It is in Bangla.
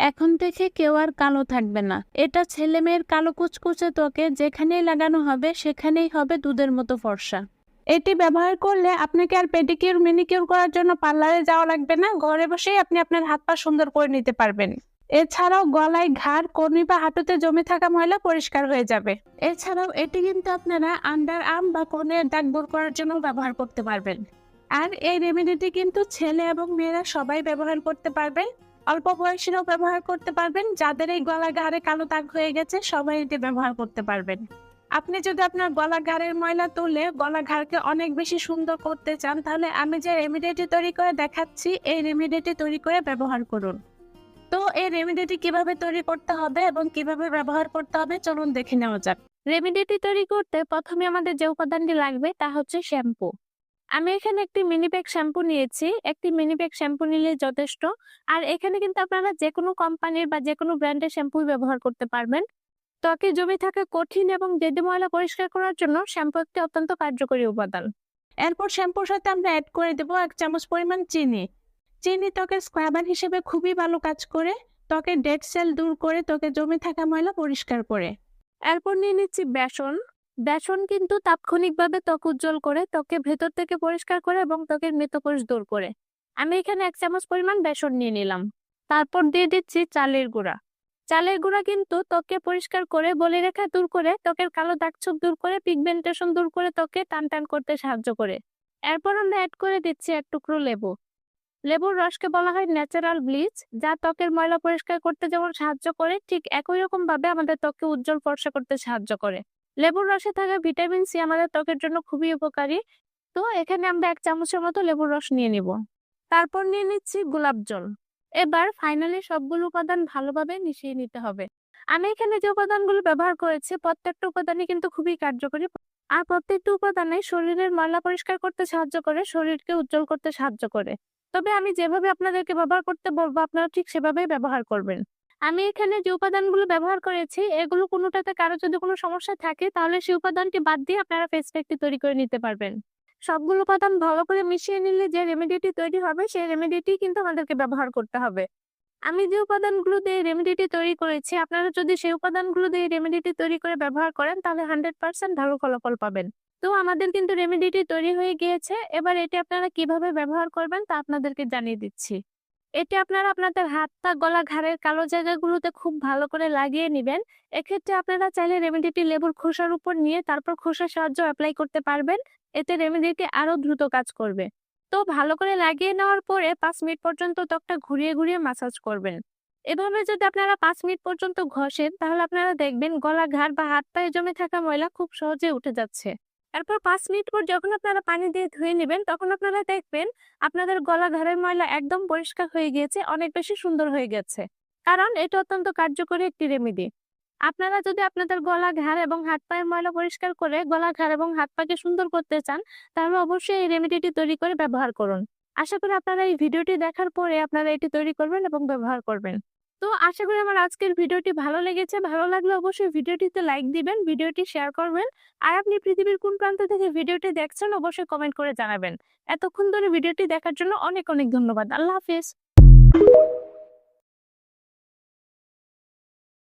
এখন থেকে কেউ আর কালো থাকবে না। এটা ছেলেমেয়ের কালো কুচকুচে ত্বকে যেখানেই লাগানো হবে সেখানেই হবে দুধের মতো ফর্সা। এটি ব্যবহার করলে আপনাকে আর পেডিকিউর ম্যানিকিউর করার জন্য পার্লারে যাওয়া লাগবে না। ঘরে বসেই আপনি আপনার হাত পা সুন্দর করে নিতে পারবেন। এছাড়াও গলায়, ঘাড়, কনুই বা হাঁটুতে জমে থাকা ময়লা পরিষ্কার হয়ে যাবে। এছাড়াও এটি কিন্তু আপনারা আন্ডার আর্ম বা কোণের দাগ দূর করার জন্য ব্যবহার করতে পারবেন। আর এই রেমেডিটি কিন্তু ছেলে এবং মেয়েরা সবাই ব্যবহার করতে পারবে। অল্প বয়সীরাও ব্যবহার করতে পারবেন। যাদের এই গলা ঘাড়ে কালো দাগ হয়ে গেছে সবাই এটি ব্যবহার করতে পারবেন। আপনি যদি আপনার গলা ঘাড়ের ময়লা তুলে গলা ঘাড়কে অনেক বেশি সুন্দর করতে চান, তাহলে আমি যে রেমেডিটি তৈরি করে দেখাচ্ছি এই রেমেডিটি তৈরি করে ব্যবহার করুন। তো এই রেমেডিটি কিভাবে তৈরি করতে হবে এবং কিভাবে ব্যবহার করতে হবে চলুন দেখে নেওয়া যাক। রেমেডিটি তৈরি করতে প্রথমে আমাদের যে উপাদানটি লাগবে তা হচ্ছে শ্যাম্পু। আমি এখানে একটি মিনি প্যাক শ্যাম্পু নিয়েছি। একটি মিনি প্যাক শ্যাম্পু নিলে যথেষ্ট। আর এখানে কিন্তু আপনারা যে কোনো কোম্পানির বা যে কোনো ব্র্যান্ডের শ্যাম্পু ব্যবহার করতে পারবেন। ত্বকে জমে থাকা কঠিন এবং জেদি ময়লা পরিষ্কার করার জন্য শ্যাম্পু একটি অত্যন্ত কার্যকরী উপাদান। এরপর শ্যাম্পুর সাথে আমরা অ্যাড করে দেব 1 চামচ পরিমাণ চিনি। চিনি ত্বকের স্ক্রাবার হিসেবে খুবই ভালো কাজ করে। ত্বকের ডেড সেল দূর করে ত্বকে জমে থাকা ময়লা পরিষ্কার করে। এরপর নিয়ে নিচ্ছি বেসন। বেসন কিন্তু তাৎক্ষণিকভাবে ত্বক উজ্জ্বল করে, ত্বকে ভেতর থেকে পরিষ্কার করে এবং ত্বকের মৃতকোষ দূর করে। আমি এখানে 1 চামচ পরিমাণ বেসন নিয়ে নিলাম। তারপর দিয়ে দিচ্ছি চালের গুঁড়া। চালের গুঁড়া কিন্তু ত্বককে পরিষ্কার করে, বলিরেখা দূর করে, ত্বকের কালো দাগ-ছোপ দূর করে, পিগমেন্টেশন দূর করে ত্বকে টান টান করতে সাহায্য করে। এরপর আমরা অ্যাড করে দিচ্ছি 1 টুকরো লেবু। লেবুর রসকে বলা হয় ন্যাচারাল ব্লিচ, যা ত্বকের ময়লা পরিষ্কার করতে যেমন সাহায্য করে, ঠিক একই রকম ভাবে আমাদের ত্বককে উজ্জ্বল ফর্সা করতে সাহায্য করে। লেবুর রসে থাকা ভিটামিন সি আমাদের ত্বকের জন্য খুবই উপকারী। তো এখানে আমরা 1 চামচের মতো লেবুর রস নিয়ে নিব। তারপর নিয়ে নিচ্ছি গোলাপ জল। এবার ফাইনালি সবগুলো উপাদান ভালোভাবে মিশিয়ে নিতে হবে। আমি এখানে যে উপাদানগুলো ব্যবহার করেছি প্রত্যেকটা উপাদানই কিন্তু খুবই কার্যকরী। আর প্রত্যেকটা উপাদানে শরীরের ময়লা পরিষ্কার করতে সাহায্য করে, শরীরকে উজ্জ্বল করতে সাহায্য করে। তবে আমি যেভাবে আপনাদেরকে ব্যবহার করতে বলবো আপনারা ঠিক সেভাবেই ব্যবহার করবেন। আমি এখানে যে উপাদানগুলো ব্যবহার করেছি এগুলো কোনোটাতে কারো যদি কোনো সমস্যা থাকে তাহলে সেই উপাদানটি বাদ দিয়ে আপনারা ফেস প্যাকটি তৈরি করে নিতে পারবেন। সবগুলো উপাদান ভালো করে মিশিয়ে নিলে যে রেমেডিটি তৈরি হবে সেই রেমেডিটি কিন্তু আমাদেরকে ব্যবহার করতে হবে। আমি যে উপাদানগুলো দিয়ে রেমেডিটি তৈরি করেছি আপনারা যদি সেই উপাদানগুলো দিয়ে রেমেডিটি তৈরি করে ব্যবহার করেন তাহলে 100% ভালো ফলাফল পাবেন। তো আমাদের কিন্তু রেমেডিটি তৈরি হয়ে গিয়েছে। এবার এটি আপনারা কিভাবে ব্যবহার করবেন তা আপনাদেরকে জানিয়ে দিচ্ছি। এটি আপনারা আপনাদের হাত, পা, গলা, ঘাড়ের কালো জায়গাগুলোতে খুব ভালো করে লাগিয়ে নেবেন। এক্ষেত্রে আপনারা চাইলে রেমেডিটি লেবুর খোসার উপর নিয়ে তারপর খোসার সাহায্যে অ্যাপ্লাই করতে পারবেন। এতে রেমেডিটি আরো দ্রুত কাজ করবে। তো ভালো করে লাগিয়ে নেওয়ার পরে 5 মিনিট পর্যন্ত ত্বকটা ঘুরিয়ে ঘুরিয়ে মাসাজ করবেন। এভাবে যদি আপনারা 5 মিনিট পর্যন্ত ঘষেন তাহলে আপনারা দেখবেন গলা, ঘাড় বা হাত পায়ে জমে থাকা ময়লা খুব সহজে উঠে যাচ্ছে। এরপর 5 মিনিট পর যখন আপনারা পানি দিয়ে ধুয়ে নেবেন তখন আপনারা দেখবেন আপনাদের গলা, ঘাড়ের ময়লা একদম পরিষ্কার হয়ে গিয়েছে, অনেক বেশি সুন্দর হয়ে গেছে। কারণ এটা অত্যন্ত কার্যকরী একটি রেমেডি। আপনারা যদি আপনাদের গলা, ঘাড় এবং হাত পায়ের ময়লা পরিষ্কার করে গলা, ঘাড় এবং হাত পাকে সুন্দর করতে চান তাহলে অবশ্যই এই রেমেডিটি তৈরি করে ব্যবহার করুন। আশা করি আপনারা এই ভিডিওটি দেখার পরে আপনারা এটি তৈরি করবেন এবং ব্যবহার করবেন। তো আশা করি আমার আজকের ভিডিওটি ভালো লেগেছে। ভালো লাগলে অবশ্যই ভিডিওটিতে লাইক দিবেন, ভিডিওটি শেয়ার করবেন। আর আপনি পৃথিবীর কোন প্রান্ত থেকে ভিডিওটি দেখছেন অবশ্যই কমেন্ট করে জানাবেন। এতক্ষণ ধরে ভিডিওটি দেখার জন্য অনেক অনেক ধন্যবাদ। আল্লাহ হাফেজ।